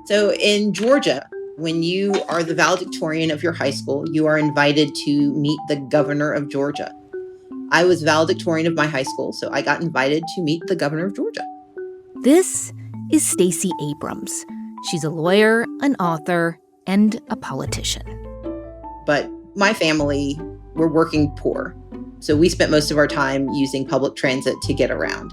So in Georgia, when you are the valedictorian of your high school, you are invited to meet the governor of Georgia. I was valedictorian of my high school, so I got invited to meet the governor of Georgia. This is Stacey Abrams. She's a lawyer, an author, and a politician. But my family were working poor, so we spent most of our time using public transit to get around.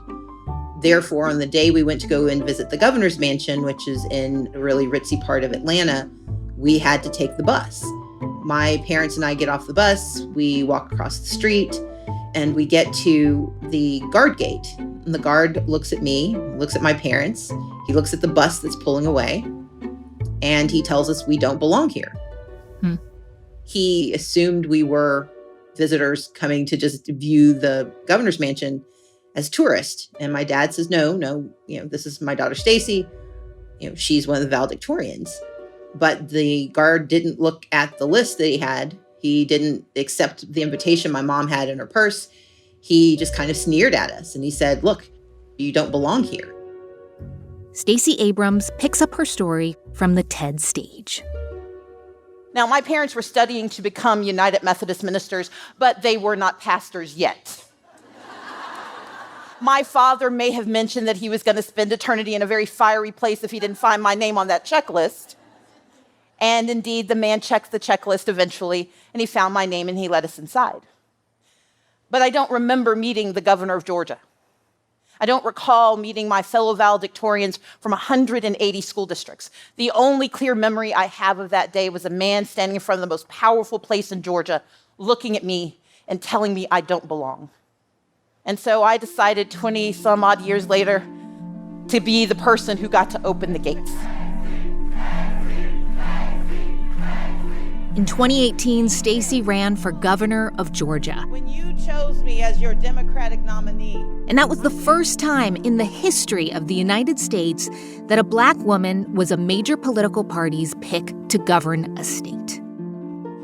Therefore, on the day we went to go and visit the governor's mansion, which is in a really ritzy part of Atlanta, we had to take the bus. My parents and I get off the bus, we walk across the street, and we get to the guard gate. And the guard looks at me, looks at my parents, he looks at the bus that's pulling away, and he tells us we don't belong here. He assumed we were visitors coming to just view the governor's mansion as tourists. And my dad says, no, this is my daughter, Stacey. She's one of the valedictorians. But the guard didn't look at the list that he had. He didn't accept the invitation my mom had in her purse. He just kind of sneered at us. And he said, look, you don't belong here. Stacey Abrams picks up her story from the TED stage. Now, my parents were studying to become United Methodist ministers, but they were not pastors yet. My father may have mentioned that he was going to spend eternity in a very fiery place if he didn't find my name on that checklist. And indeed, the man checked the checklist eventually, and he found my name and he let us inside. But I don't remember meeting the governor of Georgia. I don't recall meeting my fellow valedictorians from 180 school districts. The only clear memory I have of that day was a man standing in front of the most powerful place in Georgia, looking at me and telling me I don't belong. And so I decided 20 some odd years later to be the person who got to open the gates. In 2018, Stacey ran for governor of Georgia. When you chose me as your Democratic nominee. And that was the first time in the history of the United States that a Black woman was a major political party's pick to govern a state.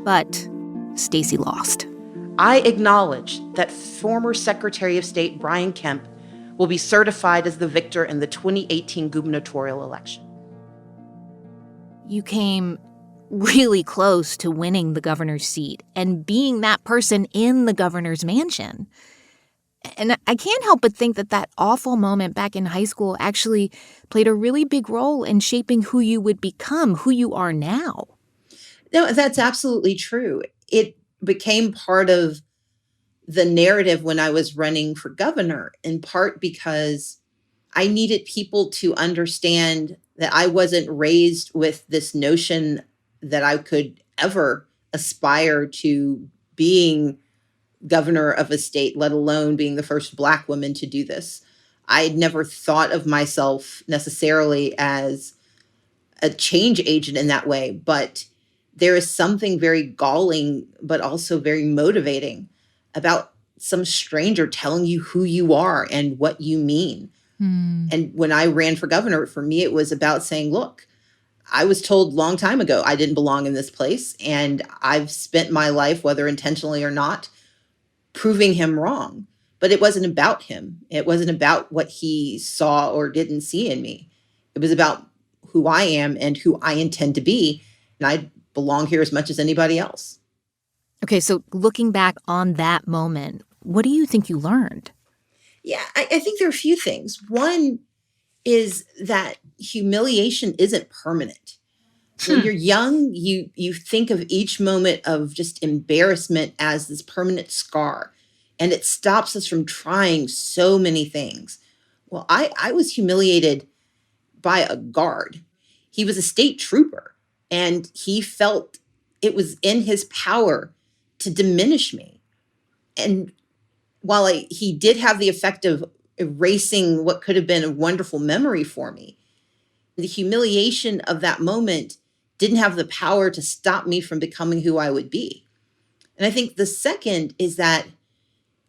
But Stacey lost. I acknowledge that former Secretary of State Brian Kemp will be certified as the victor in the 2018 gubernatorial election. You came really close to winning the governor's seat and being that person in the governor's mansion. And I can't help but think that awful moment back in high school actually played a really big role in shaping who you would become, who you are now. No, that's absolutely true. It became part of the narrative when I was running for governor, in part because I needed people to understand that I wasn't raised with this notion that I could ever aspire to being governor of a state, let alone being the first Black woman to do this. I had never thought of myself necessarily as a change agent in that way, but there is something very galling, but also very motivating about some stranger telling you who you are and what you mean. And when I ran for governor, for me, it was about saying, look, I was told a long time ago I didn't belong in this place, and I've spent my life, whether intentionally or not, proving him wrong. But it wasn't about him. It wasn't about what he saw or didn't see in me. It was about who I am and who I intend to be, and I belong here as much as anybody else. Okay, so looking back on that moment, what do you think you learned? Yeah, I think there are a few things. One is that humiliation isn't permanent. When you're young, you think of each moment of just embarrassment as this permanent scar, and it stops us from trying so many things. Well, I was humiliated by a guard. He was a state trooper, and he felt it was in his power to diminish me. And while he did have the effect of erasing what could have been a wonderful memory for me, the humiliation of that moment didn't have the power to stop me from becoming who I would be. And I think the second is that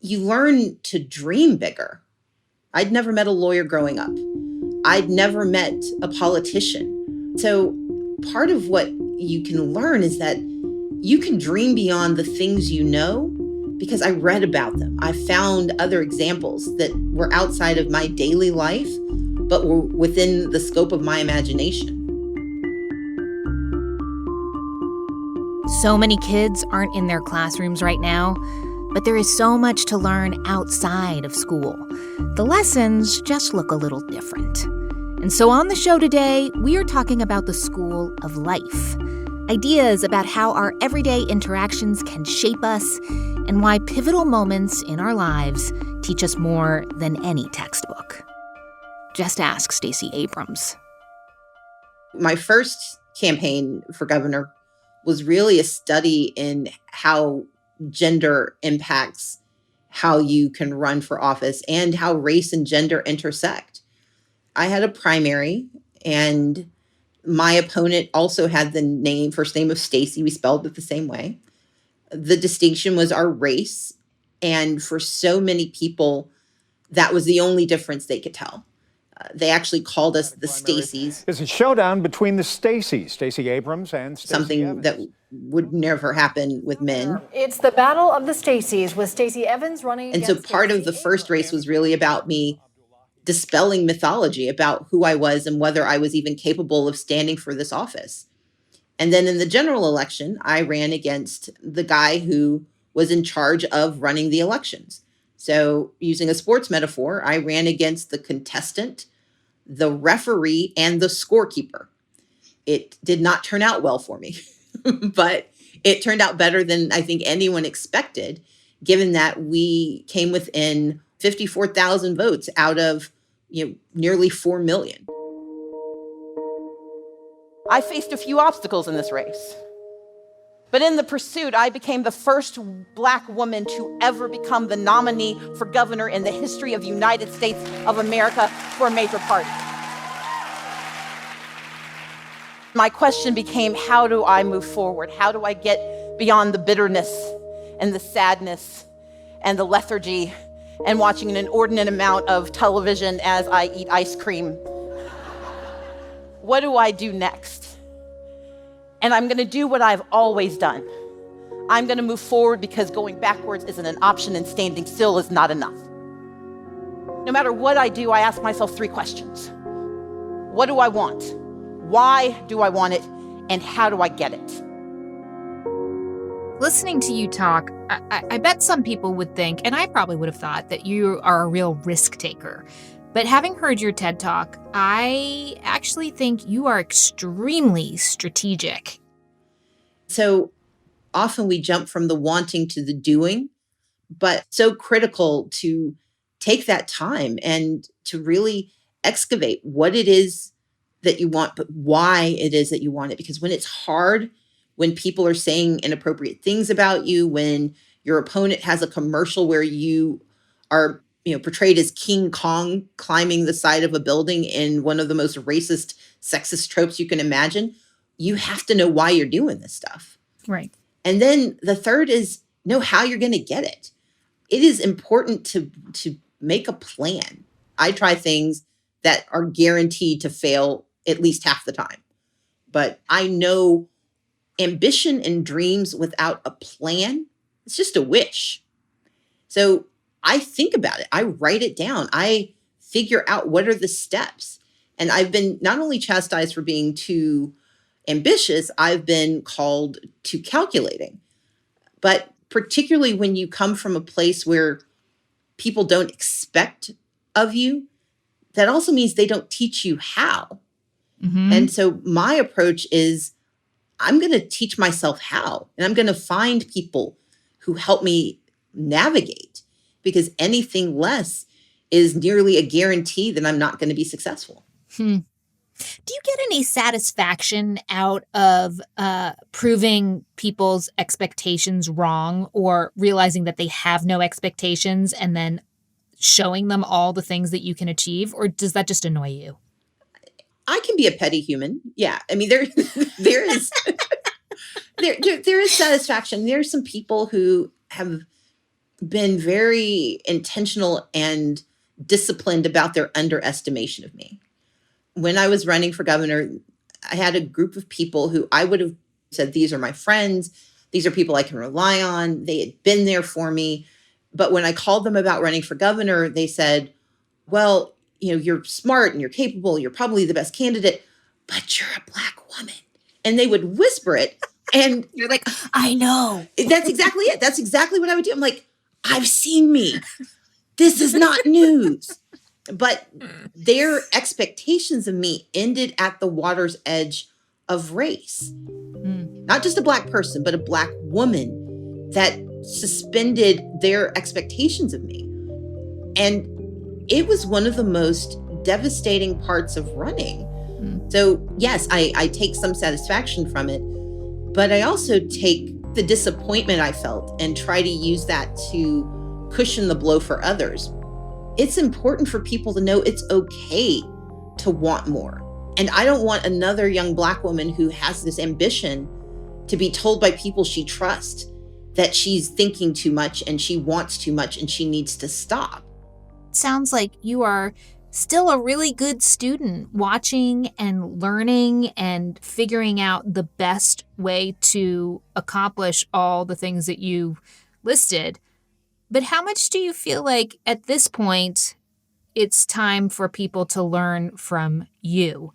you learn to dream bigger. I'd never met a lawyer growing up. I'd never met a politician. So part of what you can learn is that you can dream beyond the things you know, because I read about them. I found other examples that were outside of my daily life, but were within the scope of my imagination. So many kids aren't in their classrooms right now, but there is so much to learn outside of school. The lessons just look a little different. And so on the show today, we are talking about the school of life. Ideas about how our everyday interactions can shape us and why pivotal moments in our lives teach us more than any textbook. Just ask Stacey Abrams. My first campaign for governor was really a study in how gender impacts how you can run for office and how race and gender intersect. I had a primary, and my opponent also had the first name of Stacey. We spelled it the same way. The distinction was our race. And for so many people, that was the only difference they could tell. They actually called us the Staceys. It's a showdown between the Staceys, Stacey Abrams and Stacey Something Evans. that would never happen with men. It's the battle of the Staceys with Stacey Evans running And so against part of the Stacey first race was really about me dispelling mythology about who I was and whether I was even capable of standing for this office. And then in the general election, I ran against the guy who was in charge of running the elections. So using a sports metaphor, I ran against the contestant, the referee, and the scorekeeper. It did not turn out well for me, but it turned out better than I think anyone expected, given that we came within 54,000 votes out of nearly 4 million. I faced a few obstacles in this race. But in the pursuit, I became the first Black woman to ever become the nominee for governor in the history of the United States of America for a major party. My question became, how do I move forward? How do I get beyond the bitterness and the sadness and the lethargy and watching an inordinate amount of television as I eat ice cream? What do I do next? And I'm going to do what I've always done. I'm going to move forward because going backwards isn't an option and standing still is not enough. No matter what I do, I ask myself 3 questions. What do I want? Why do I want it? And how do I get it? Listening to you talk, I bet some people would think, and I probably would have thought, that you are a real risk taker. But having heard your TED Talk, I actually think you are extremely strategic. So often we jump from the wanting to the doing, but so critical to take that time and to really excavate what it is that you want, but why it is that you want it. Because when it's hard, when people are saying inappropriate things about you, when your opponent has a commercial where you are portrayed as King Kong climbing the side of a building in one of the most racist, sexist tropes you can imagine, you have to know why you're doing this stuff. Right. And then the third is know how you're going to get it. It is important to make a plan. I try things that are guaranteed to fail at least half the time. But I know ambition and dreams without a plan, it's just a wish. So I think about it. I write it down. I figure out what are the steps. And I've been not only chastised for being too ambitious, I've been called too calculating. But particularly when you come from a place where people don't expect of you, that also means they don't teach you how. Mm-hmm. And so my approach is I'm going to teach myself how, and I'm going to find people who help me navigate, because anything less is nearly a guarantee that I'm not going to be successful. Do you get any satisfaction out of proving people's expectations wrong, or realizing that they have no expectations and then showing them all the things that you can achieve? Or does that just annoy you? I can be a petty human. Yeah. I mean, there is there is satisfaction. There are some people who have been very intentional and disciplined about their underestimation of me. When I was running for governor, I had a group of people who I would have said, these are my friends. These are people I can rely on. They had been there for me. But when I called them about running for governor, they said, well, you're smart and you're capable. You're probably the best candidate, but you're a Black woman. And they would whisper it. And You're like, I know. that's exactly it. That's exactly what I would do. I'm like, I've seen me. This is not news. But their expectations of me ended at the water's edge of race. Not just a Black person, but a Black woman that suspended their expectations of me. And it was one of the most devastating parts of running. So yes, I take some satisfaction from it, but I also take the disappointment I felt and try to use that to cushion the blow for others. It's important for people to know it's okay to want more. And I don't want another young Black woman who has this ambition to be told by people she trusts that she's thinking too much and she wants too much and she needs to stop. Sounds like you are still a really good student, watching and learning and figuring out the best way to accomplish all the things that you listed. But how much do you feel like at this point it's time for people to learn from you?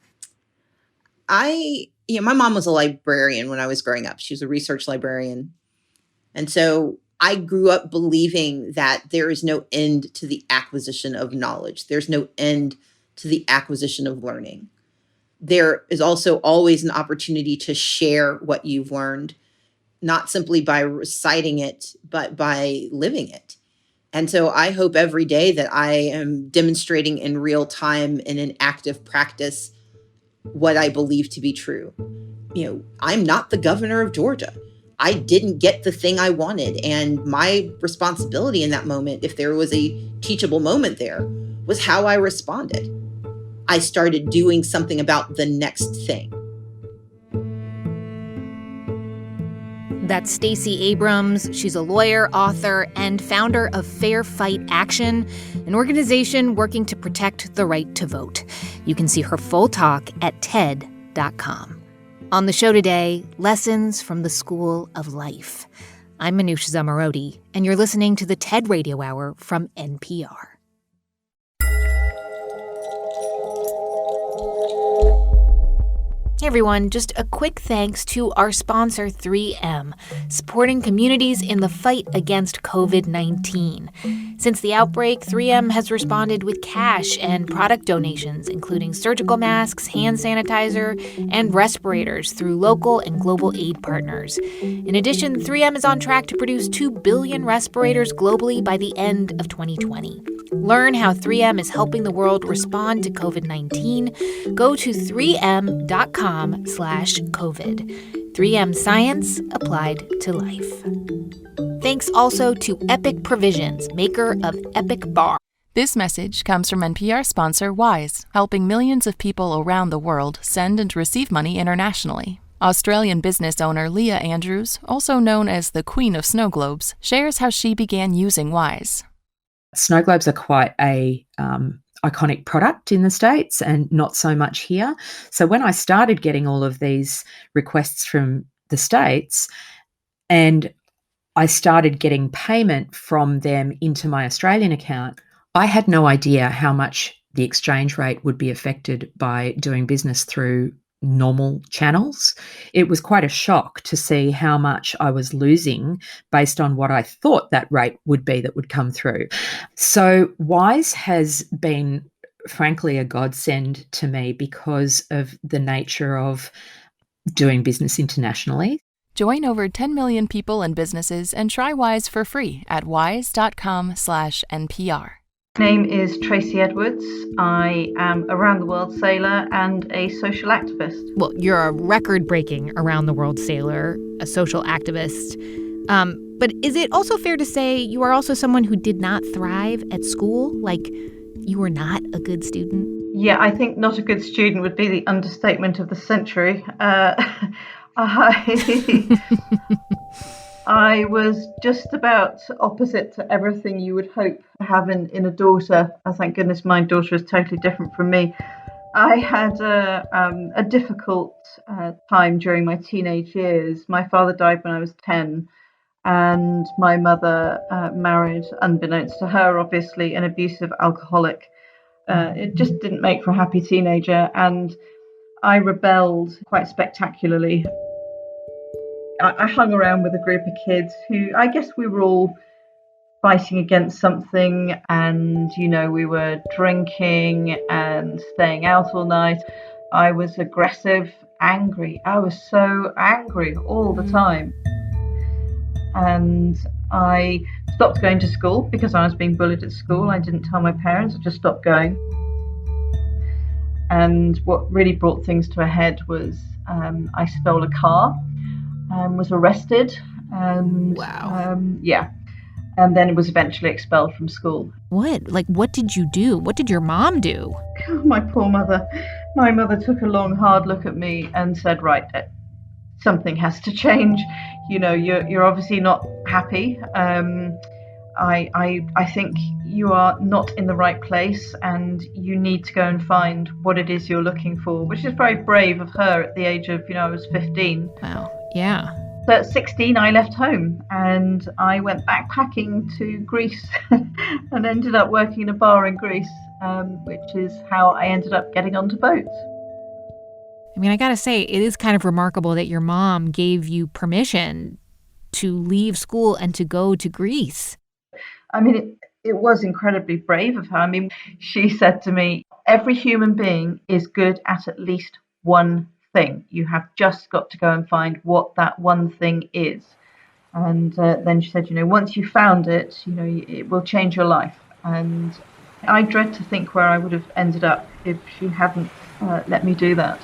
My mom was a librarian when I was growing up. She was a research librarian. And so I grew up believing that there is no end to the acquisition of knowledge. There's no end to the acquisition of learning. There is also always an opportunity to share what you've learned, not simply by reciting it, but by living it. And so I hope every day that I am demonstrating in real time in an active practice what I believe to be true. I'm not the governor of Georgia. I didn't get the thing I wanted. And my responsibility in that moment, if there was a teachable moment there, was how I responded. I started doing something about the next thing. That's Stacey Abrams. She's a lawyer, author, and founder of Fair Fight Action, an organization working to protect the right to vote. You can see her full talk at TED.com. On the show today, lessons from the School of Life. I'm Manoush Zomorodi, and you're listening to the TED Radio Hour from NPR. Hey everyone, just a quick thanks to our sponsor 3M, supporting communities in the fight against COVID-19. Since the outbreak, 3M has responded with cash and product donations, including surgical masks, hand sanitizer, and respirators through local and global aid partners. In addition, 3M is on track to produce 2 billion respirators globally by the end of 2020. Learn how 3M is helping the world respond to COVID-19. Go to 3m.com/COVID. 3M Science applied to life. Thanks also to Epic Provisions, maker of Epic Bar. This message comes from NPR sponsor Wise, helping millions of people around the world send and receive money internationally. Australian business owner Leah Andrews, also known as the Queen of Snow Globes, shares how she began using Wise. Snow globes are quite a iconic product in the States and not so much here. So when I started getting all of these requests from the States and I started getting payment from them into my Australian account, I had no idea how much the exchange rate would be affected by doing business through normal channels. It was quite a shock to see how much I was losing based on what I thought that rate would be that would come through. So Wise has been, frankly, a godsend to me because of the nature of doing business internationally. Join over 10 million people and businesses and try Wise for free at wise.com/NPR. My name is Tracy Edwards. I am a round-the-world sailor and a social activist. Well, you're a record-breaking around-the-world sailor, a social activist. But is it also fair to say you are also someone who did not thrive at school? Like, you were not a good student? Yeah, I think not a good student would be the understatement of the century. I was just about opposite to everything you would hope to have in a daughter. Thank goodness my daughter is totally different from me. I had a difficult time during my teenage years. My father died when I was 10, and my mother married, unbeknownst to her, obviously, an abusive alcoholic. It just didn't make for a happy teenager, and I rebelled quite spectacularly. I hung around with a group of kids who, I guess we were all fighting against something, and we were drinking and staying out all night. I was aggressive, angry. I was so angry all the time. And I stopped going to school because I was being bullied at school. I didn't tell my parents, I just stopped going. And what really brought things to a head was I stole a car and was arrested. And wow. And then it was eventually expelled from school. What? What did you do? What did your mom do? My poor mother. My mother took a long, hard look at me and said, right, something has to change. You're obviously not happy. I think you are not in the right place, and you need to go and find what it is you're looking for, which is very brave of her at the age of, I was 15. Wow. Yeah. So at 16, I left home and I went backpacking to Greece and ended up working in a bar in Greece, which is how I ended up getting onto boats. I mean, I gotta say, it is kind of remarkable that your mom gave you permission to leave school and to go to Greece. I mean, it was incredibly brave of her. I mean, she said to me, every human being is good at least one thing. You have just got to go and find what that one thing is. And then she said, once you found it, it will change your life. And I dread to think where I would have ended up if she hadn't let me do that.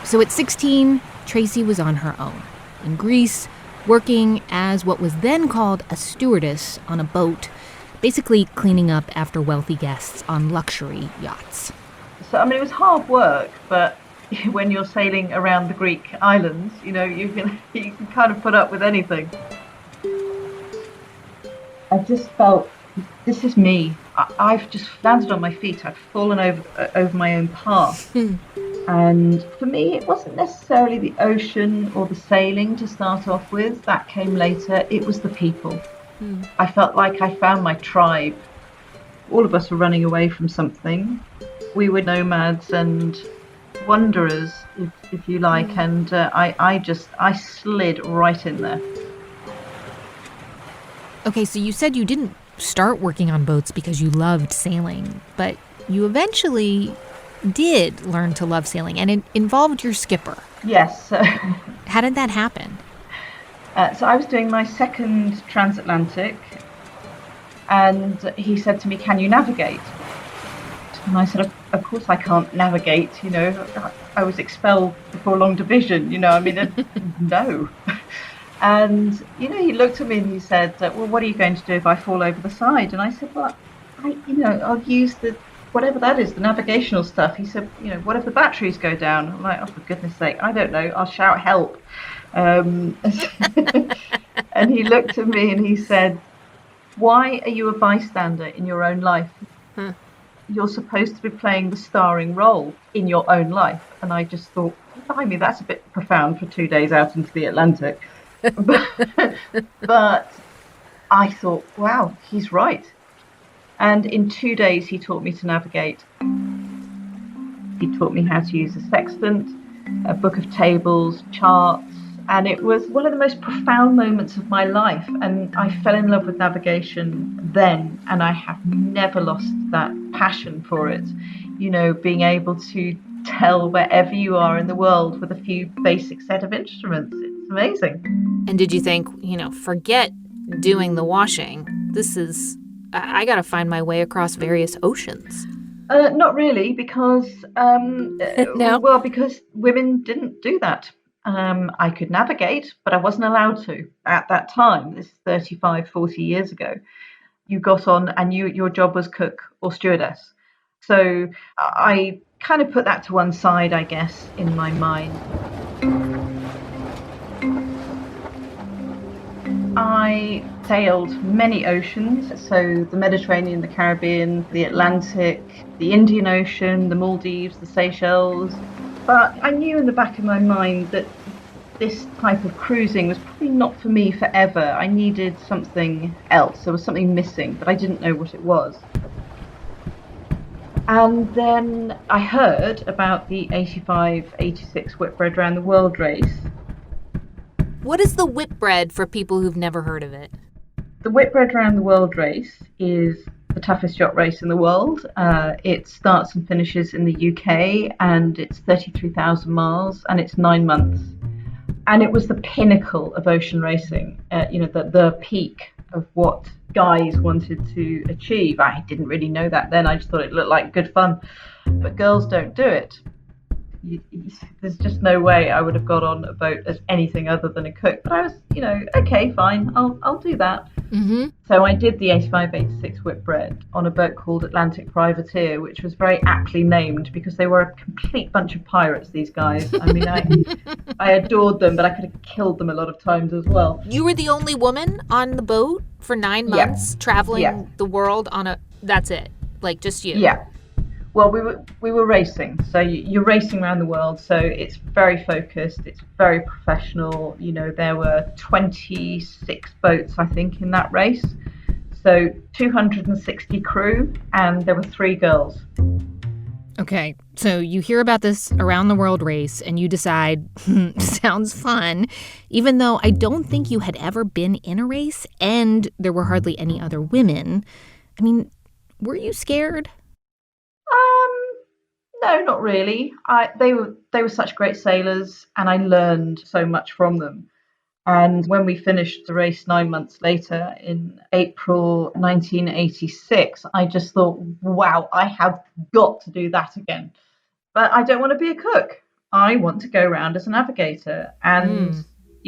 So at 16, Tracy was on her own in Greece, working as what was then called a stewardess on a boat, basically cleaning up after wealthy guests on luxury yachts. So, I mean, it was hard work, but when you're sailing around the Greek islands, you can kind of put up with anything. I just felt, this is me. I've just landed on my feet. I've fallen over my own path. And for me, it wasn't necessarily the ocean or the sailing to start off with. That came later. It was the people. I felt like I found my tribe. All of us were running away from something. We were nomads and wanderers, if you like, and I slid right in there. Okay, so you said you didn't start working on boats because you loved sailing, but you eventually did learn to love sailing, and it involved your skipper. Yes. How did that happen? So I was doing my second transatlantic, and he said to me, "Can you navigate?" And I said, "Of course I can't navigate. I was expelled before long division. No." And he looked at me and he said, "Well, what are you going to do if I fall over the side?" And I said, "Well, I'll use the whatever that is, the navigational stuff." He said, "What if the batteries go down?" I'm like, "Oh, for goodness sake, I don't know. I'll shout help." And he looked at me and he said, "Why are you a bystander in your own life? You're supposed to be playing the starring role in your own life." And I just thought, blimey, that's a bit profound for 2 days out into the Atlantic. But I thought, wow, he's right. And in 2 days, he taught me to navigate. He taught me how to use a sextant, a book of tables, charts, and it was one of the most profound moments of my life. And I fell in love with navigation then, and I have never lost that passion for it. Being able to tell wherever you are in the world with a few basic set of instruments. It's amazing. And did you think, forget doing the washing. I got to find my way across various oceans? Not really, because No? Well, because women didn't do that. I could navigate, but I wasn't allowed to at that time. This is 35, 40 years ago. You got on and your job was cook or stewardess. So I kind of put that to one side, I guess, in my mind. I sailed many oceans, so the Mediterranean, the Caribbean, the Atlantic, the Indian Ocean, the Maldives, the Seychelles. But I knew in the back of my mind that this type of cruising was probably not for me forever. I needed something else. There was something missing, but I didn't know what it was. And then I heard about the 85-86 Whitbread Round the World race. What is the Whitbread for people who've never heard of it? The Whitbread Round the World race is the toughest yacht race in the world. It starts and finishes in the UK, and it's 33,000 miles, and it's 9 months. And it was the pinnacle of ocean racing, the peak of what guys wanted to achieve. I didn't really know that then. I just thought it looked like good fun. But girls don't do it. There's just no way I would have got on a boat as anything other than a cook. But I was, okay, fine, I'll do that. Mm-hmm. So I did the 85-86 Whitbread on a boat called Atlantic Privateer, which was very aptly named because they were a complete bunch of pirates, these guys. I mean, I adored them, but I could have killed them a lot of times as well. You were the only woman on the boat for 9 months, traveling the world that's it, like just you? Yeah. Well, we were racing, so you're racing around the world, so it's very focused, it's very professional. There were 26 boats, I think, in that race, so 260 crew, and there were 3 girls. Okay, so you hear about this around the world race, and you decide, sounds fun, even though I don't think you had ever been in a race, and there were hardly any other women. I mean, were you scared? No, not really. They were such great sailors, and I learned so much from them. And when we finished the race 9 months later in April 1986, I just thought, wow, I have got to do that again. But I don't want to be a cook. I want to go around as a navigator. And,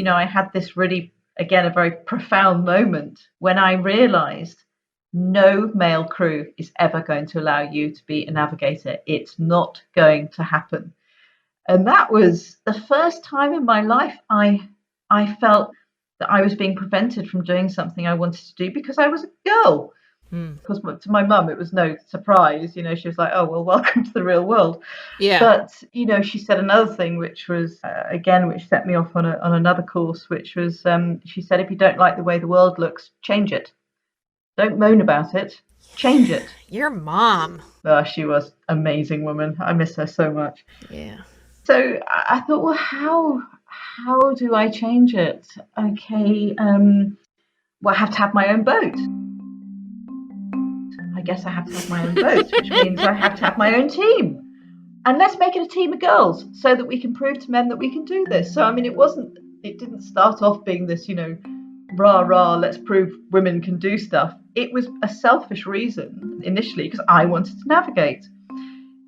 I had this really, again, a very profound moment when I realized no male crew is ever going to allow you to be a navigator. It's not going to happen. And that was the first time in my life I felt that I was being prevented from doing something I wanted to do because I was a girl. Because to my mum, it was no surprise. She was like, oh, well, welcome to the real world. Yeah. But, she said another thing, which was, which set me off on another course, which was, she said, if you don't like the way the world looks, change it. Don't moan about it. Change it. Your mom. Oh, she was an amazing woman. I miss her so much. Yeah. So I thought, well, how do I change it? Okay, I have to have my own boat. I guess I have to have my own boat, which means I have to have my own team. And let's make it a team of girls so that we can prove to men that we can do this. So, I mean, it didn't start off being this, rah, let's prove women can do stuff. It was a selfish reason initially because I wanted to navigate.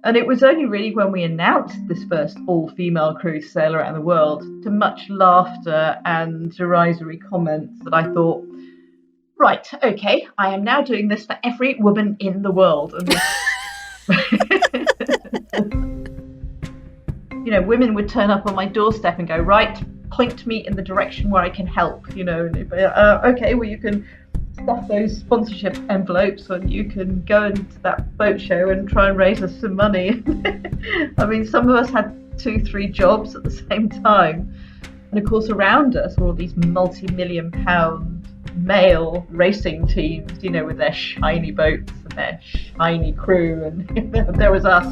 And it was only really when we announced this first all-female crew to sail around the world, to much laughter and derisory comments, that I thought, right, okay, I am now doing this for every woman in the world. And women would turn up on my doorstep and go, right, point me in the direction where I can help, okay, well, you can stuff those sponsorship envelopes and you can go into that boat show and try and raise us some money. I mean, some of us had 2-3 jobs at the same time. And of course, around us were all these multi-million-pound male racing teams, with their shiny boats and their shiny crew. And there was us.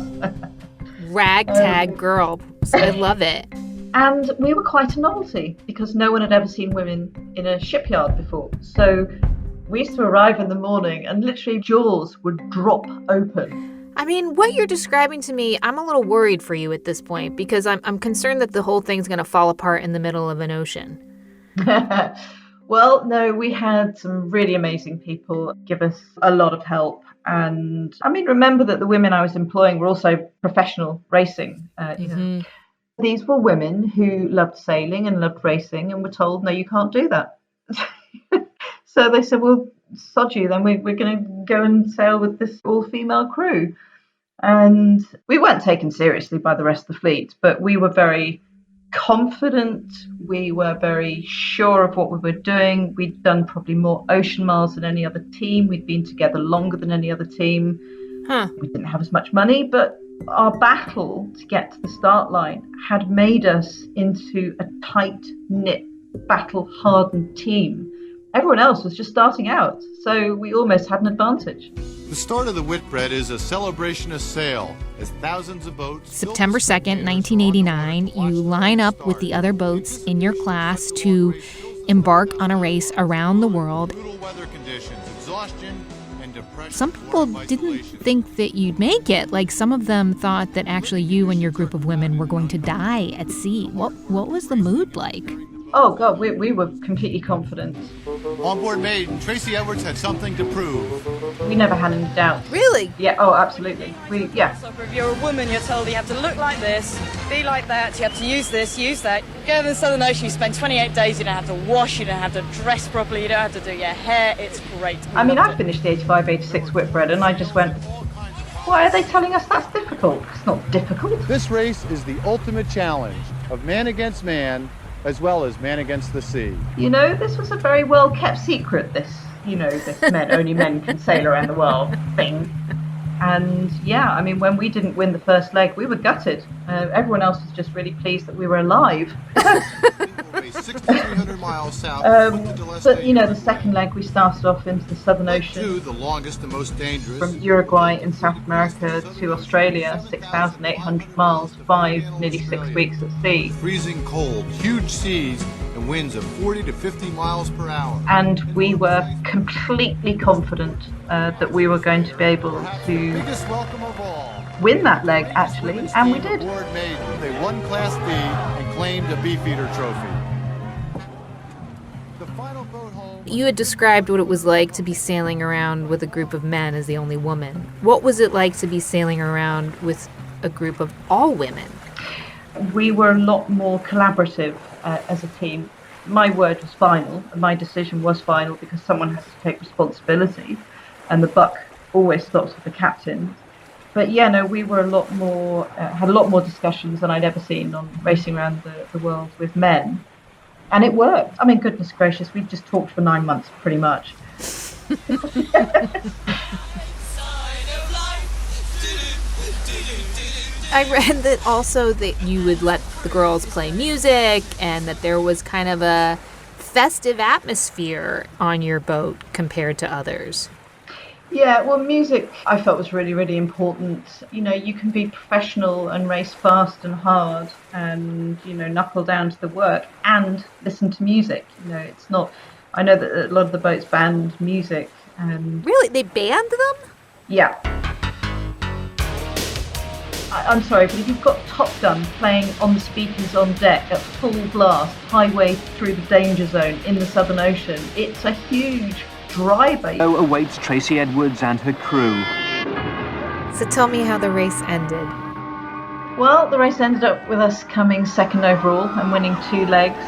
Ragtag girl. I love it. And we were quite a novelty because no one had ever seen women in a shipyard before. So we used to arrive in the morning and literally jaws would drop open. I mean, what you're describing to me, I'm a little worried for you at this point because I'm concerned that the whole thing's going to fall apart in the middle of an ocean. Well, no, we had some really amazing people give us a lot of help. And I mean, remember that the women I was employing were also professional racing. These were women who loved sailing and loved racing and were told, no, you can't do that. So they said, well, sod you, then we're going to go and sail with this all-female crew. And we weren't taken seriously by the rest of the fleet, but we were very confident. We were very sure of what we were doing. We'd done probably more ocean miles than any other team. We'd been together longer than any other team. We didn't have as much money, but our battle to get to the start line had made us into a tight-knit, battle-hardened team everyone else was just starting out, so we almost had an advantage. The start of the Whitbread is a celebration of sail as thousands of boats. September 2nd, 1989, you line up with the other boats in your class to embark on a race around the world. Brutal weather conditions, exhaustion, and depression. Some people didn't think that you'd make it. Like, some of them thought that actually you and your group of women were going to die at sea. What was the mood like? Oh, God, we were completely confident. Onboard maiden Tracy Edwards had something to prove. We never had any doubts. Really? Yeah, oh, absolutely. So if you're a woman, you're told you have to look like this, be like that, you have to use this, use that. You go to the Southern Ocean, you spend 28 days, you don't have to wash, you don't have to dress properly, you don't have to do your hair. It's great. I mean, I finished the 85-86 Whitbread and I just went, why are they telling us that's difficult? It's not difficult. This race is the ultimate challenge of man against man, as well as man against the sea. You know, this was a very well-kept secret, this only men can sail around the world thing. And yeah, I mean, when we didn't win the first leg, we were gutted. Everyone else was just really pleased that we were alive. 6,300 miles south. But you know, the second leg, we started off into the Southern Ocean. The longest and most dangerous. From Uruguay in South America to Australia, 6,800 miles, nearly 6 weeks at sea. Freezing cold, huge seas, and winds of 40 to 50 miles per hour. And we were completely confident that we were going to be able to Biggest welcome of all. win that leg, actually, and we did. They won Class B and claimed a Beefeater trophy. The final boat home. You had described what it was like to be sailing around with a group of men as the only woman. What was it like to be sailing around with a group of all women? We were a lot more collaborative as a team. My word was final, and my decision was final because someone has to take responsibility, and the buck always stops with the captain. But yeah, no, we were a lot more, had a lot more discussions than I'd ever seen on racing around the world with men. And it worked. I mean, goodness gracious, we just talked for 9 months, pretty much. I read that also that you would let the girls play music and that there was kind of a festive atmosphere on your boat compared to others. Yeah, well, music I felt was really, really important. You know, you can be professional and race fast and hard and, you know, knuckle down to the work and listen to music. You know, it's not, I know that a lot of the boats banned music. And Really? They banned them? yeah. I'm sorry, but if you've got Top Gun playing on the speakers on deck at full blast, highway through the danger zone in the Southern Ocean, it's a huge driver. Awaits Tracy Edwards and her crew. So tell me how the race ended. Well, the race ended up with us coming second overall and winning 2 legs.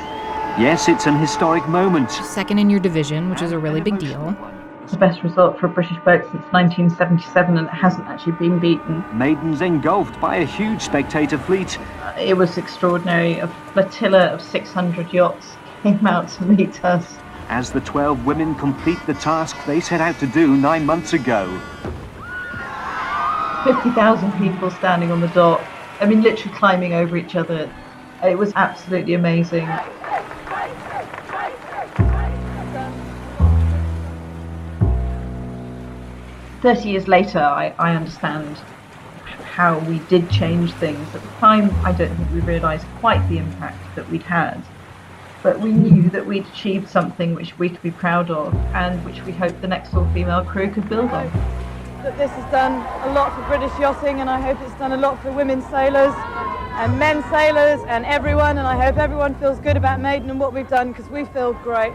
Yes, it's an historic moment. Second in your division, which is a really big deal. It's the best result for a British boat since 1977, and it hasn't actually been beaten. Maidens engulfed by a huge spectator fleet. It was extraordinary. A flotilla of 600 yachts came out to meet us. As the 12 women complete the task they set out to do 9 months ago. 50,000 people standing on the dock. I mean, literally climbing over each other. It was absolutely amazing. "30 years later, I understand how we did change things. At the time, I don't think we realised quite the impact that we'd had. But we knew that we'd achieved something which we could be proud of and which we hoped the next all-female crew could build on. That this has done a lot for British yachting, and I hope it's done a lot for women sailors and men sailors and everyone, and I hope everyone feels good about Maiden and what we've done, because we feel great."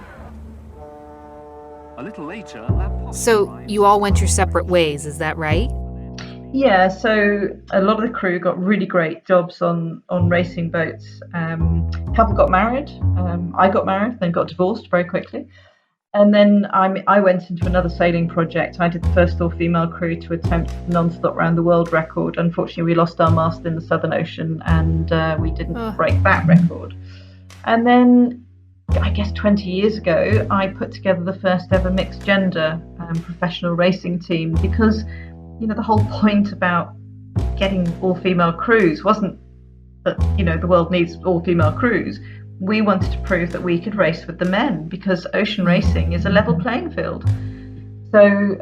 A little later, So you all went your separate ways, is that right? Yeah, so a lot of the crew got really great jobs on racing boats. A couple got married. I got married, then got divorced very quickly. And then I went into another sailing project. I did the first all-female crew to attempt the non-stop round the world record. Unfortunately, we lost our mast in the Southern Ocean, and we didn't break that record. And then, I guess 20 years ago, I put together the first ever mixed gender professional racing team, because, you know, the whole point about getting all-female crews wasn't that, you know, the world needs all-female crews. we wanted to prove that we could race with the men, because ocean racing is a level playing field. So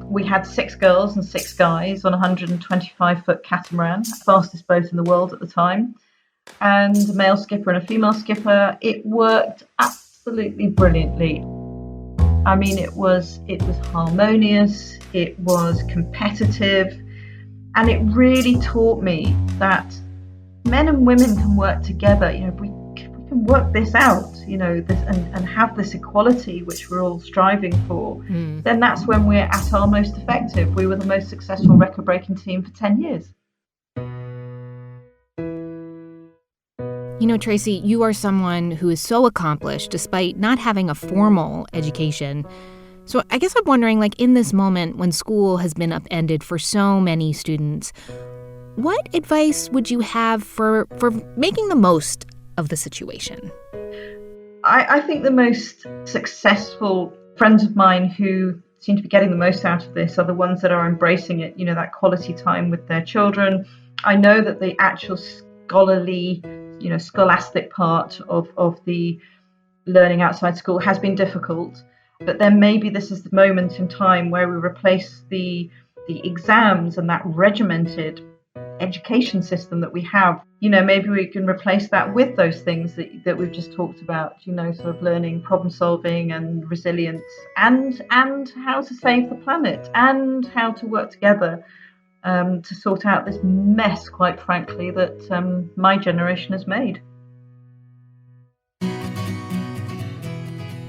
we had 6 girls and 6 guys on a 125-foot catamaran, fastest boat in the world at the time, and a male skipper and a female skipper. It worked absolutely brilliantly. I mean, it was harmonious, it was competitive, and it really taught me that men and women can work together. You know, we can work this out, you know, this and have this equality which we're all striving for. Then that's when we're at our most effective. We were the most successful record-breaking team for 10 years. You know, Tracy, you are someone who is so accomplished despite not having a formal education. So I guess I'm wondering, like, in this moment when school has been upended for so many students, what advice would you have for making the most of the situation? I think the most successful friends of mine who seem to be getting the most out of this are the ones that are embracing it, you know, that quality time with their children. I know that the actual scholarly, you know, scholastic part of the learning outside school has been difficult, but then maybe this is the moment in time where we replace the exams and that regimented education system that we have. You know, maybe we can replace that with those things that we've just talked about, you know, sort of learning problem solving and resilience and how to save the planet and how to work together to sort out this mess, quite frankly, that my generation has made.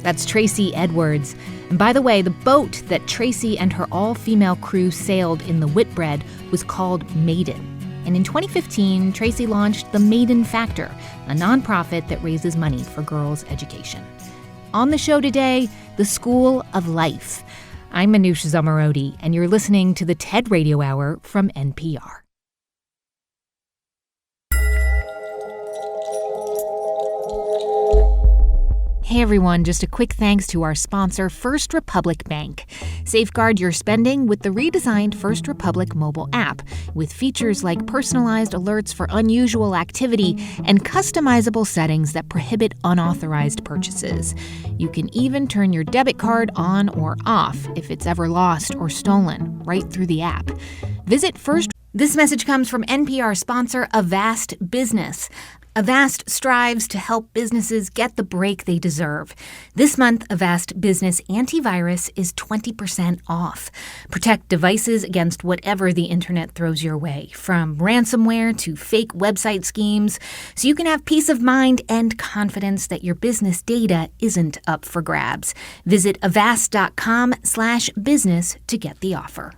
That's Tracy Edwards. And by the way, the boat that Tracy and her all-female crew sailed in the Whitbread was called Maiden. And in 2015, Tracy launched the Maiden Factor, a nonprofit that raises money for girls' education. On the show today, the School of Life. I'm Manoush Zomorodi, and you're listening to the TED Radio Hour from NPR. Hey everyone, just a quick thanks to our sponsor, First Republic Bank. Safeguard your spending with the redesigned First Republic mobile app, with features like personalized alerts for unusual activity and customizable settings that prohibit unauthorized purchases. You can even turn your debit card on or off if it's ever lost or stolen, right through the app. Visit First. This message comes from NPR sponsor Avast Business. Avast strives to help businesses get the break they deserve. This month, Avast Business Antivirus is 20% off. Protect devices against whatever the internet throws your way, from ransomware to fake website schemes, so you can have peace of mind and confidence that your business data isn't up for grabs. Visit avast.com/business to get the offer.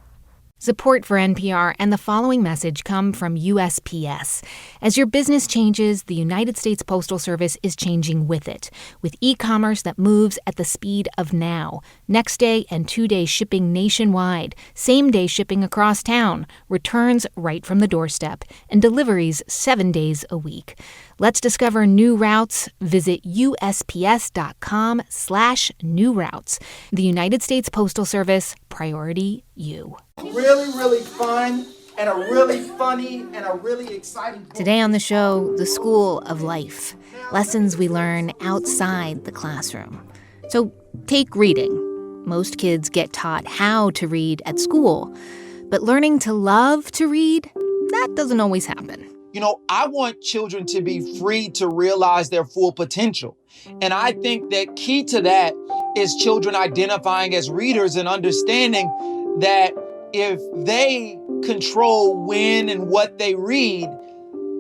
Support for NPR and the following message come from USPS. As your business changes, the United States Postal Service is changing with it, with e-commerce that moves at the speed of now. Next day and 2-day shipping nationwide, same-day shipping across town, returns right from the doorstep, and deliveries 7 days a week. Let's discover new routes. Visit USPS.com/new routes. The United States Postal Service, priority you. Really fun and a really funny and a really exciting book. Today on the show, the School of Life. Lessons we learn outside the classroom. So take reading. Most kids get taught how to read at school, but learning to love to read, that doesn't always happen. You know, I want children to be free to realize their full potential. And I think that key to that is children identifying as readers and understanding that if they control when and what they read,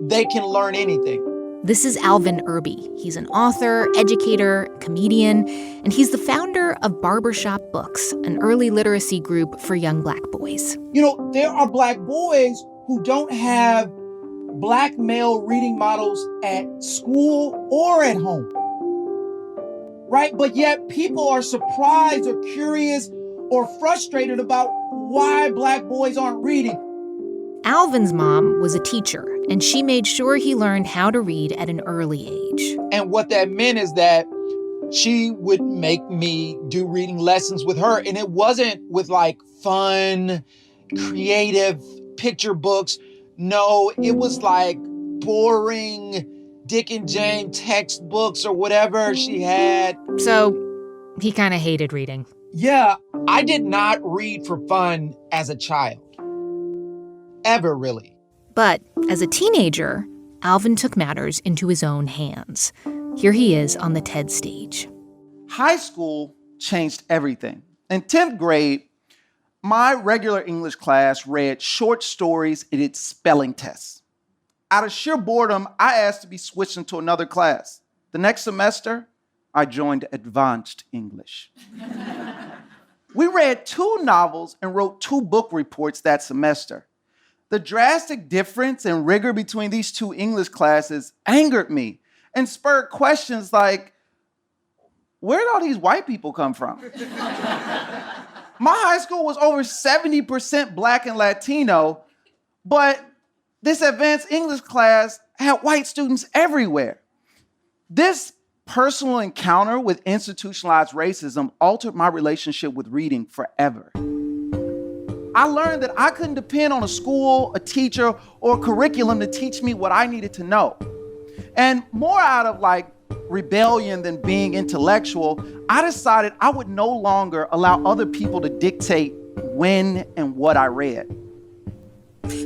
they can learn anything. This is Alvin Irby. He's an author, educator, comedian, and he's the founder of Barbershop Books, an early literacy group for young Black boys. You know, there are Black boys who don't have Black male reading models at school or at home, right? But yet people are surprised or curious or frustrated about why Black boys aren't reading. Alvin's mom was a teacher, and she made sure he learned how to read at an early age. And what that meant is that she would make me do reading lessons with her, and it wasn't with like fun, creative picture books. No, it was like boring Dick and Jane textbooks or whatever she had. So he kind of hated reading. Yeah, I did not read for fun as a child. Ever, really. But as a teenager, Alvin took matters into his own hands. Here he is on the TED stage. High school changed everything. In 10th grade, my regular English class read short stories and its spelling tests. Out of sheer boredom, I asked to be switched into another class. The next semester, I joined advanced English. We read 2 novels and wrote 2 book reports that semester. The drastic difference and rigor between these 2 English classes angered me and spurred questions like, where did all these white people come from? My high school was over 70% Black and Latino, but this advanced English class had white students everywhere. This personal encounter with institutionalized racism altered my relationship with reading forever. I learned that I couldn't depend on a school, a teacher, or a curriculum to teach me what I needed to know. And more out of rebellion than being intellectual, I decided I would no longer allow other people to dictate when and what I read.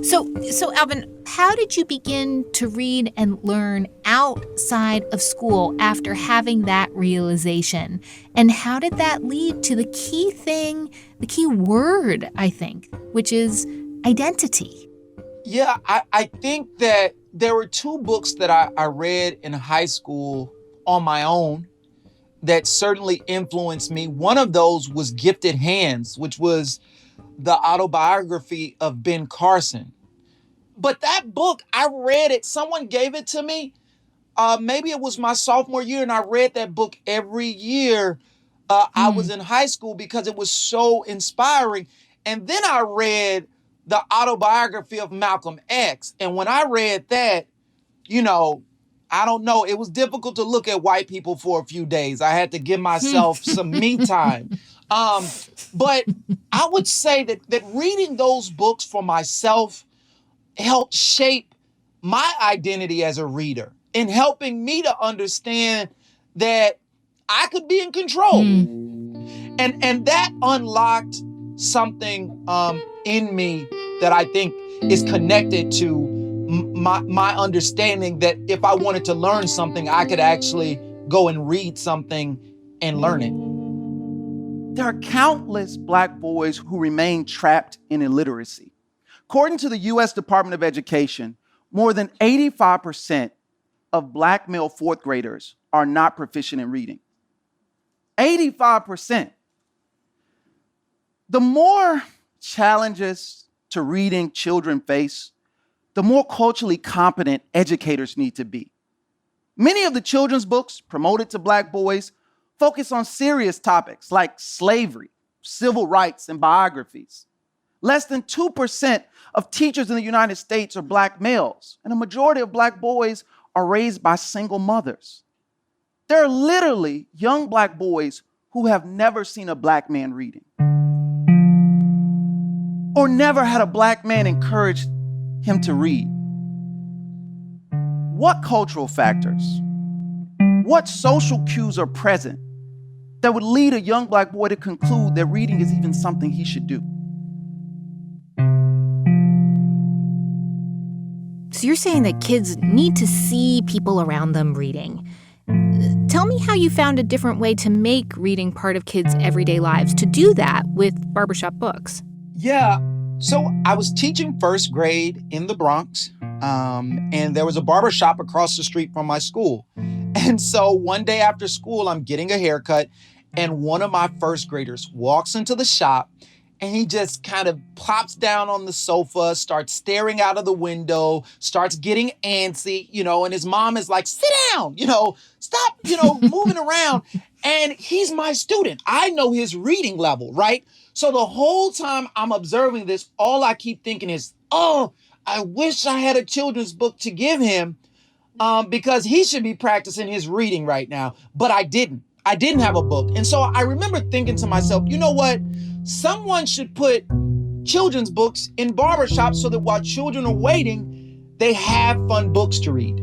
So Alvin, how did you begin to read and learn outside of school after having that realization? And how did that lead to the key word, I think, which is identity? Yeah, I think that there were 2 books that I read in high school on my own that certainly influenced me. One of those was Gifted Hands, which was the autobiography of Ben Carson. But that book, I read it, someone gave it to me. Maybe it was my sophomore year, and I read that book every year I was in high school because it was so inspiring. And then I read the autobiography of Malcolm X. And when I read that, I don't know, it was difficult to look at white people for a few days. I had to give myself some me time. But I would say that reading those books for myself helped shape my identity as a reader and helping me to understand that I could be in control. And that unlocked something in me that I think is connected to my understanding that if I wanted to learn something, I could actually go and read something and learn it. There are countless Black boys who remain trapped in illiteracy. According to the U.S. Department of Education, more than 85% of Black male 4th graders are not proficient in reading. 85%. The more challenges to reading children face, the more culturally competent educators need to be. Many of the children's books promoted to Black boys focus on serious topics like slavery, civil rights, and biographies. Less than 2% of teachers in the United States are Black males, and a majority of Black boys are raised by single mothers. There are literally young Black boys who have never seen a Black man reading, or never had a Black man encourage him to read. What cultural factors, what social cues are present that would lead a young Black boy to conclude that reading is even something he should do? So you're saying that kids need to see people around them reading. Tell me how you found a different way to make reading part of kids' everyday lives, to do that with barbershop books. Yeah, so I was teaching 1st grade in the Bronx, and there was a barbershop across the street from my school. And so one day after school, I'm getting a haircut, and one of my 1st graders walks into the shop, and he just kind of plops down on the sofa, starts staring out of the window, starts getting antsy, and his mom is like, sit down, stop, moving around. And he's my student. I know his reading level, right? So the whole time I'm observing this, all I keep thinking is, oh, I wish I had a children's book to give him because he should be practicing his reading right now. But I didn't. I didn't have a book. And so I remember thinking to myself, you know what? Someone should put children's books in barbershops so that while children are waiting, they have fun books to read.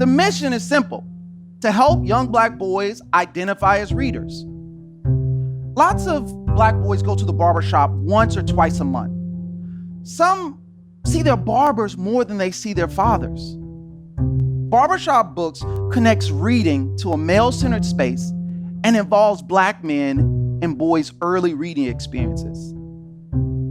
The mission is simple: to help young Black boys identify as readers. Lots of Black boys go to the barbershop once or twice a month. Some see their barbers more than they see their fathers. Barbershop Books connects reading to a male-centered space and involves Black men and boys' early reading experiences.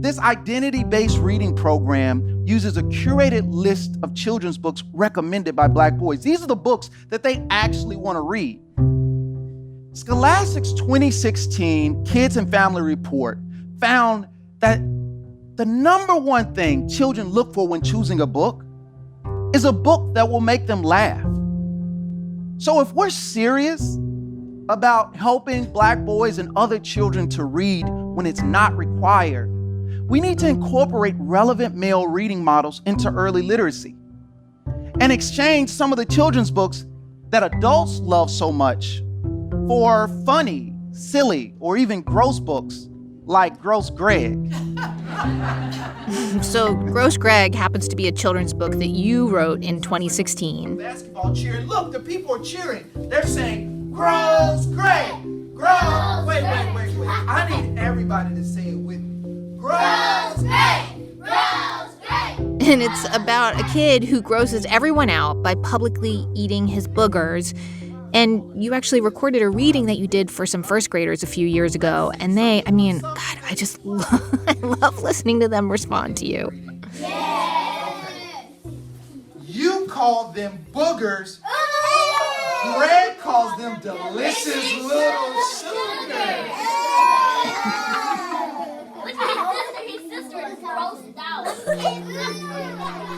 This identity-based reading program uses a curated list of children's books recommended by Black boys. These are the books that they actually want to read. Scholastic's 2016 Kids and Family Report found that the number one thing children look for when choosing a book is a book that will make them laugh. So if we're serious about helping Black boys and other children to read when it's not required, we need to incorporate relevant male reading models into early literacy and exchange some of the children's books that adults love so much for funny, silly, or even gross books like Gross Greg. So Gross Greg happens to be a children's book that you wrote in 2016. Basketball cheering. Look, the people are cheering. They're saying, Gross Greg! Gross! Wait. I need everybody to say it with me. Gross Greg! Gross Greg! And it's about a kid who grosses everyone out by publicly eating his boogers. And you actually recorded a reading that you did for some first graders a few years ago. And I love listening to them respond to you. Yeah. You call them boogers. Greg calls them delicious little sugars.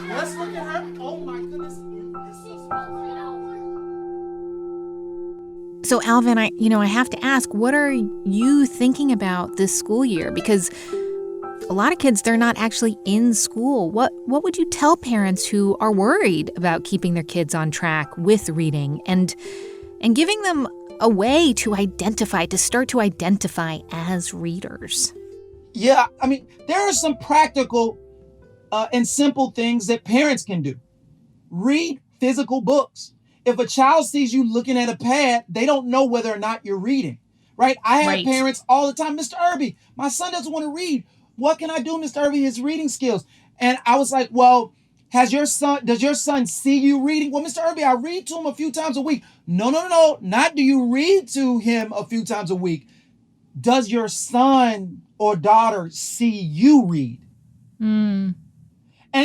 Let's look at her. Oh my goodness. So Alvin, I have to ask, what are you thinking about this school year? Because a lot of kids, they're not actually in school. What would you tell parents who are worried about keeping their kids on track with reading and giving them a way to start to identify as readers? Yeah, there are some practical and simple things that parents can do. Read physical books. If a child sees you looking at a pad, they don't know whether or not you're reading, right? I have parents all the time, Mr. Irby, my son doesn't want to read. What can I do, Mr. Irby, his reading skills? And I was like, well, does your son see you reading? Well, Mr. Irby, I read to him a few times a week. No, not do you read to him a few times a week. Does your son or daughter see you read? And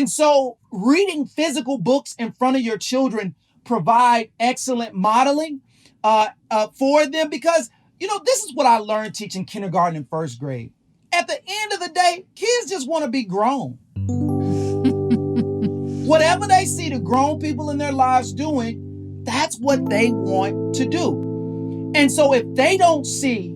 so reading physical books in front of your children provide excellent modeling for them because, this is what I learned teaching kindergarten and first grade. At the end of the day, kids just want to be grown. Whatever they see the grown people in their lives doing, that's what they want to do. And so if they don't see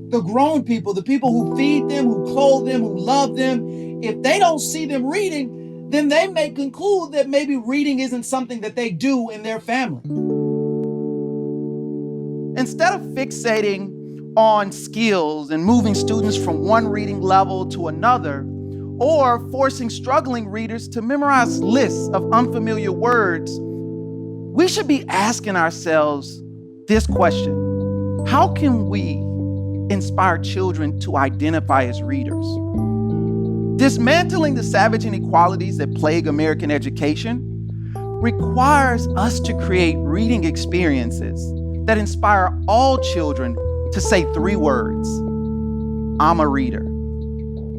the grown people, the people who feed them, who clothe them, who love them, if they don't see them reading, then they may conclude that maybe reading isn't something that they do in their family. Instead of fixating on skills and moving students from one reading level to another, or forcing struggling readers to memorize lists of unfamiliar words, we should be asking ourselves this question: how can we inspire children to identify as readers? Dismantling the savage inequalities that plague American education requires us to create reading experiences that inspire all children to say 3 words: I'm a reader.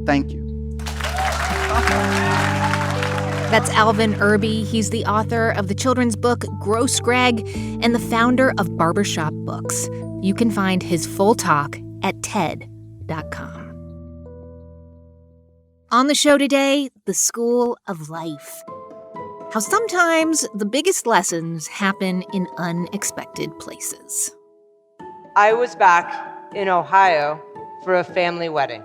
Thank you. That's Alvin Irby. He's the author of the children's book Gross Greg and the founder of Barbershop Books. You can find his full talk at TED.com. On the show today, the School of Life. How sometimes the biggest lessons happen in unexpected places. I was back in Ohio for a family wedding.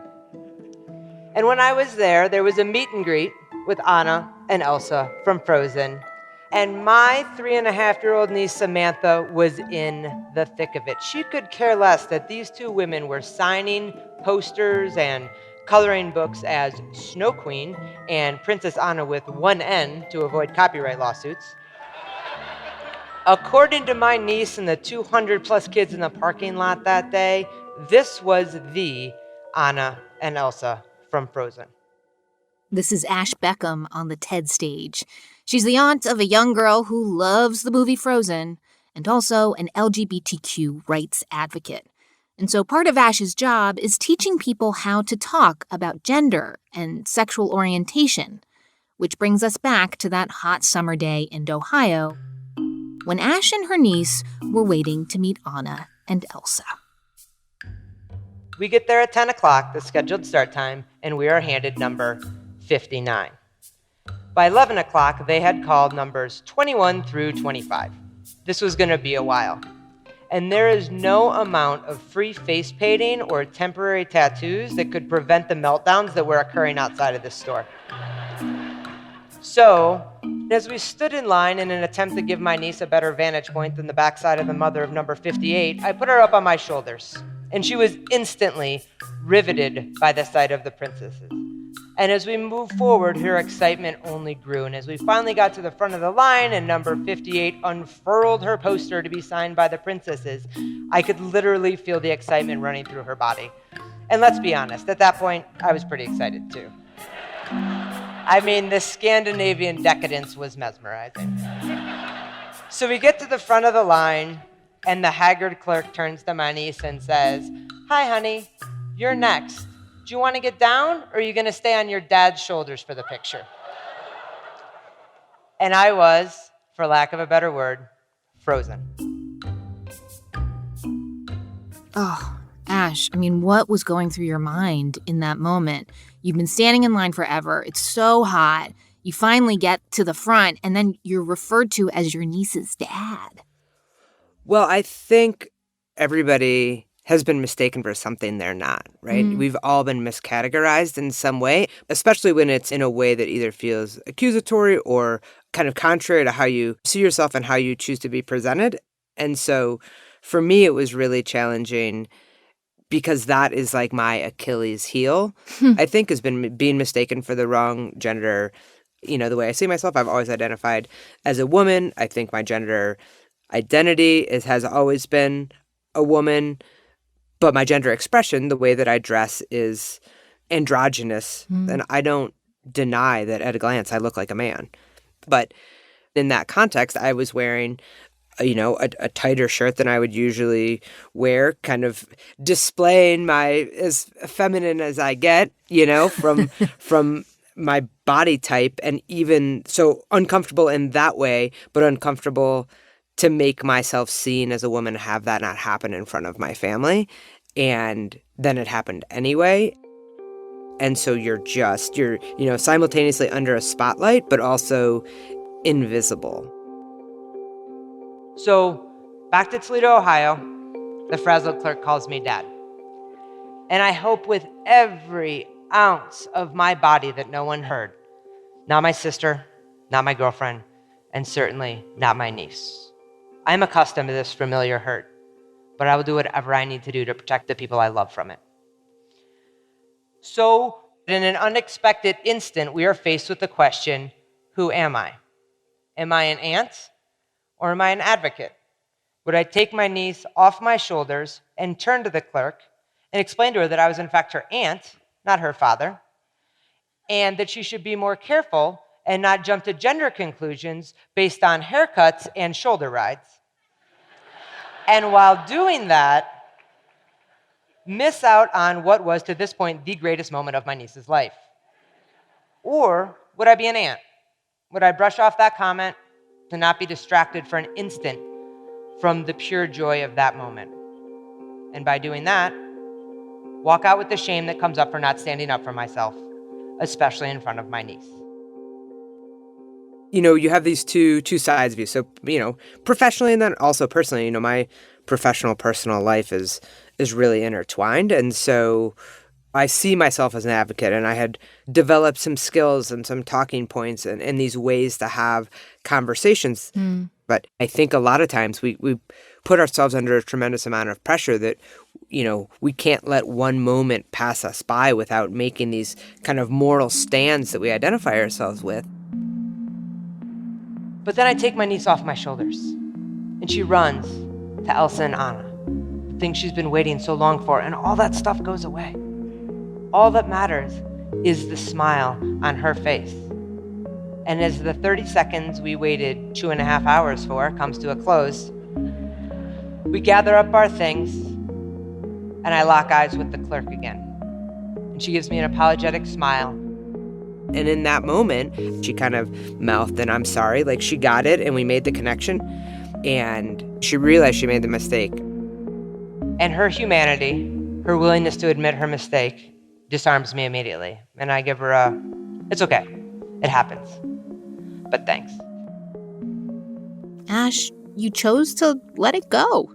And when I was there was a meet and greet with Anna and Elsa from Frozen. And my 3.5-year-old niece Samantha was in the thick of it. She could care less that these 2 women were signing posters and coloring books as Snow Queen and Princess Anna with 1 N to avoid copyright lawsuits. According to my niece and the 200 plus kids in the parking lot that day, this was the Anna and Elsa from Frozen. This is Ash Beckham on the TED stage. She's the aunt of a young girl who loves the movie Frozen and also an LGBTQ rights advocate. And so part of Ash's job is teaching people how to talk about gender and sexual orientation, which brings us back to that hot summer day in Ohio when Ash and her niece were waiting to meet Anna and Elsa. We get there at 10 o'clock, the scheduled start time, and we are handed number 59. By 11 o'clock, they had called numbers 21 through 25. This was going to be a while. And there is no amount of free face painting or temporary tattoos that could prevent the meltdowns that were occurring outside of this store. So, as we stood in line in an attempt to give my niece a better vantage point than the backside of the mother of number 58, I put her up on my shoulders, and she was instantly riveted by the sight of the princesses. And as we moved forward, her excitement only grew. And as we finally got to the front of the line and number 58 unfurled her poster to be signed by the princesses, I could literally feel the excitement running through her body. And let's be honest, at that point, I was pretty excited too. I mean, the Scandinavian decadence was mesmerizing. So we get to the front of the line, and the haggard clerk turns to my niece and says, "Hi, honey, you're next. Do you want to get down, or are you going to stay on your dad's shoulders for the picture?" And I was, for lack of a better word, frozen. Oh, Ash, I mean, what was going through your mind in that moment? You've been standing in line forever. It's so hot. You finally get to the front, and then you're referred to as your niece's dad. Well, I think everybody has been mistaken for something they're not, right? We've all been miscategorized in some way, especially when it's in a way that either feels accusatory or kind of contrary to how you see yourself and how you choose to be presented. And so for me, it was really challenging because that is like my Achilles heel, I think, has been being mistaken for the wrong gender. You know, the way I see myself, I've always identified as a woman. I think my gender identity has always been a woman. But my gender expression, the way that I dress, is androgynous. And I don't deny that at a glance I look like a man. But in that context, I was wearing, a tighter shirt than I would usually wear, kind of displaying my as feminine as I get, from my body type. And even so uncomfortable in that way, but uncomfortable to make myself seen as a woman, have that not happen in front of my family. And then it happened anyway. And so you're simultaneously under a spotlight, but also invisible. So back to Toledo, Ohio, the frazzled clerk calls me dad. And I hope with every ounce of my body that no one heard. Not my sister, not my girlfriend, and certainly not my niece. I'm accustomed to this familiar hurt, but I will do whatever I need to do to protect the people I love from it. So, in an unexpected instant, we are faced with the question, who am I? Am I an aunt or am I an advocate? Would I take my niece off my shoulders and turn to the clerk and explain to her that I was in fact her aunt, not her father, and that she should be more careful and not jump to gender conclusions based on haircuts and shoulder rides? And while doing that, miss out on what was to this point the greatest moment of my niece's life? Or would I be an aunt? Would I brush off that comment to not be distracted for an instant from the pure joy of that moment? And by doing that, walk out with the shame that comes up for not standing up for myself, especially in front of my niece. You have these two sides of you. So, professionally and then also personally, my professional, personal life is really intertwined. And so I see myself as an advocate, and I had developed some skills and some talking points and these ways to have conversations. But I think a lot of times we put ourselves under a tremendous amount of pressure that, we can't let one moment pass us by without making these kind of moral stands that we identify ourselves with. But then I take my niece off my shoulders. And she runs to Elsa and Anna, the thing she's been waiting so long for, and all that stuff goes away. All that matters is the smile on her face. And as the 30 seconds we waited 2.5 hours for comes to a close, we gather up our things, and I lock eyes with the clerk again. And she gives me an apologetic smile. And in that moment, she kind of mouthed an "I'm sorry," like she got it and we made the connection. And she realized she made the mistake. And her humanity, her willingness to admit her mistake, disarms me immediately. And I give her it's okay. It happens. But thanks. Ash, you chose to let it go.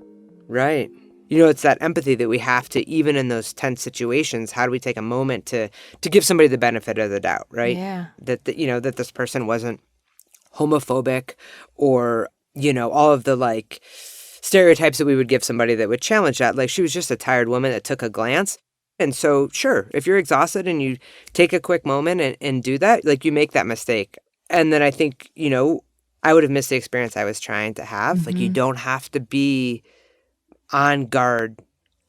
Right. You know, it's that empathy that we have to, even in those tense situations, how do we take a moment to give somebody the benefit of the doubt, right? Yeah. That this person wasn't homophobic or, all of the like stereotypes that we would give somebody that would challenge that. Like she was just a tired woman that took a glance. And so, sure, if you're exhausted and you take a quick moment and do that, like you make that mistake. And then I think, I would have missed the experience I was trying to have. Like you don't have to be on guard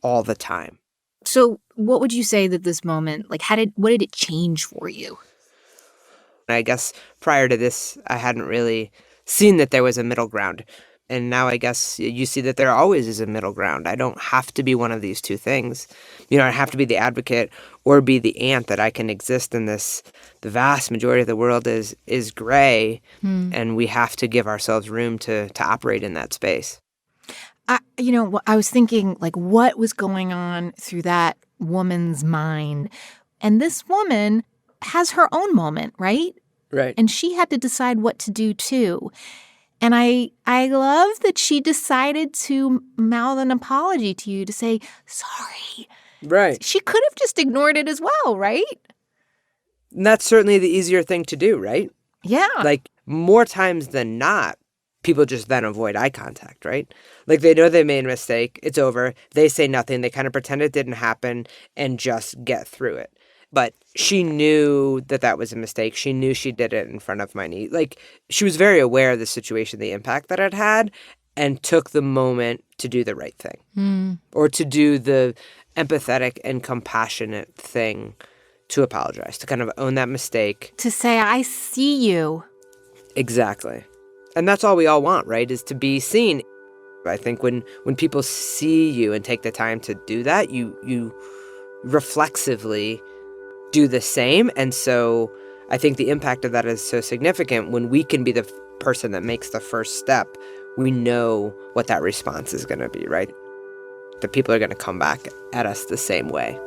all the time. So what would you say that this moment, like what did it change for you? I guess prior to this, I hadn't really seen that there was a middle ground. And now I guess you see that there always is a middle ground. I don't have to be one of these two things. I have to be the advocate or be the ant that I can exist in this. The vast majority of the world is gray, and we have to give ourselves room to operate in that space. I was thinking, like, what was going on through that woman's mind? And this woman has her own moment, right? Right. And she had to decide what to do, too. And I love that she decided to mouth an apology to you, to say, sorry. Right. She could have just ignored it as well, right? And that's certainly the easier thing to do, right? Yeah. Like, more times than not, people just then avoid eye contact, right? Like, they know they made a mistake. It's over. They say nothing. They kind of pretend it didn't happen and just get through it. But she knew that was a mistake. She knew she did it in front of my niece. Like, she was very aware of the situation, the impact that it had, and took the moment to do the right thing. Or to do the empathetic and compassionate thing, to apologize, to kind of own that mistake. To say, I see you. Exactly. And that's all we all want, right, is to be seen. I think when people see you and take the time to do that, you reflexively do the same. And so I think the impact of that is so significant. When we can be the person that makes the first step, we know what that response is going to be, right? The people are going to come back at us the same way.